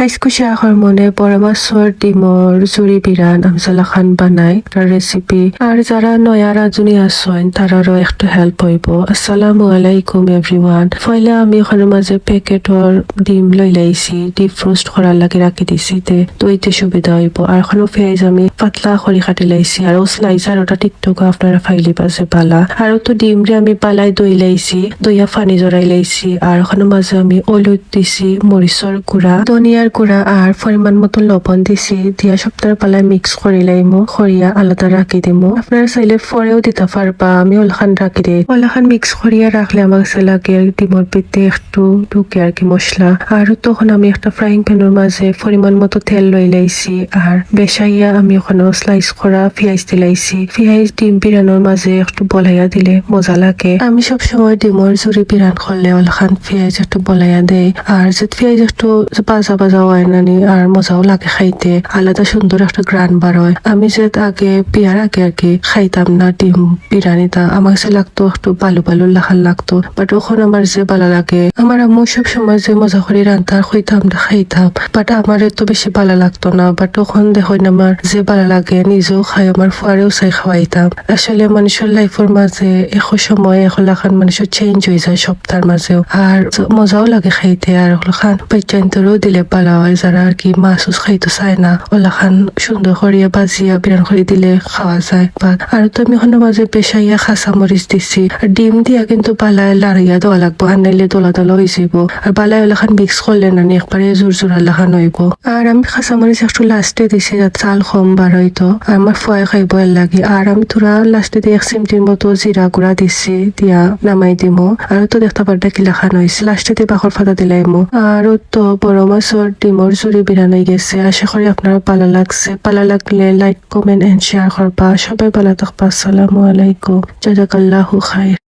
আইসকুশি আখর মনে পরামর্শর ডিমর জুড়ি বিরান আমসালা খান বানাই তার রেসিপি আর যারা নয়া রাজনী আসেন তারারও একটু হেল্প হইব। আসসালামু আলাইকুম এভরিওয়ান। ফলে আমি ওখানে মাঝে প্যাকেটর ডিম লই লাইছি, ডিপ ফ্রোস্ট করার লাগে রাখি দিছি তো এতে সুবিধা হইব। আর ওখানে পেঁয়াজ আমি পাতলা করে কাটি লাইছি আর ও স্লাইসার ওটা টিকটক আপনারা ফাইলি পাশে পালা। আর তো ডিম রে আমি পালাই দই লাইছি, দইয়া ফানি জড়াই লাইছি। আর ওখানে মাঝে আমি হলুদ দিছি, মরিচর গুঁড়া, ধনিয়ার গুঁড়া আর পরিমাণ মতো লবণ দিছি। দিয়া সপ্তাহ পালায় মিক্স করে লাইমো, খরিয়া আলাদা রাখি দিমো। আপনারা চাইলে পরেও দিতে পারবা, আমি ওলখান রাখি দিই। ওলখান মিক্স করিয়া রাখলে আমার লাগে ডিমর পিতে একটু ঢুকে আর কি মশলা। আর তখন আমি একটা ফ্রাইং প্যানের মাঝে পরিমাণ মতো তেল লই লাইছি আর বেসাইয়া আমি ওখানে স্লাইস করা পেঁয়াজ দিলাইছি। পেঁয়াজ ডিম বিরানোর মাঝে একটু বলাইয়া দিলে মজা লাগে। আমি সবসময় ডিমর জুড়ি বিরান করলে ওলখান পেঁয়াজ একটু বলাইয়া দেয়। আর যে পেঁয়াজ একটু বাজা বাজা হয় নানি আর মজাও লাগে খাইতে, আলাদা সুন্দর একটা গ্রান বার হয়। আমি যে আগে বিয়ার আগে আর কি খাইতাম না ডিম বিরিয়ানিটা, আমার যে লাগতো একটু বালু বালু লাখান লাগতো, বাট ওখানে আমার যে ভালো লাগে। আমার আম্মু সব সময় যে মজা করে রান্তা খাইতাম না খাইতাম, বাট আমার এত বেশি ভালো লাগতো না। বাট তখন দেখুন আমার যে ভালো লাগে নিজেও খাই, আমার ফুয়ারেও চাই খাওয়াইতাম। আসলে মানুষের লাইফের মাঝে এখন সময় এখন লাখান মানুষের চেঞ্জ হয়ে যায় সপ্তাহের মাঝেও, আর মজাও লাগে খাইতে। আর ওখান বাচ্চান্তরেও দিলে ভালো হয়, যারা আর কি মাছ খাইতে চায় না ওলাখান সুন্দর করিয়া বাজিয়া বিরান করে দিলে খাওয়া যায়। আর তো আমি ওখানে মাঝে পেশাইয়া খাসা মরিচ দিছি। আর ডিম দিয়া কিন্তু বালায় লাড়িয়া দেওয়া লাগবো, আর নাইলে দলা দলা হয়ে যাব। আর বালায় ওলাখান মিক্স করলে না একবারে জোর জোর লাখান হইব। আর আমি খাসা মরিচ একটু লাস্টে দিছি যাতে চাল কম বার হইতো, আমার ফুয়াই খাইব লাগে। আর আমি তোরা লাস্টে দিয়ে 1 চিমটির মতো জিরা গুঁড়া দিছি, দিয়া নামাই দিমো। আর তো দেখতে পারটা কি লাখান হয়েছে, লাস্টে দিয়ে বাখর ফাটা দিলাইমো। আর তো বড় মাছর ডিমর জুড়ি বিরান হয়ে গেছে। আশা করি আপনারা ভালো লাগছে। ভালো লাগলে লাইক কমেন্ট এন্ড শেয়ার করবা। সবাই ভালো থাকবা। আসসালামু আলাইকুম। জাযাকাল্লাহু খাইর।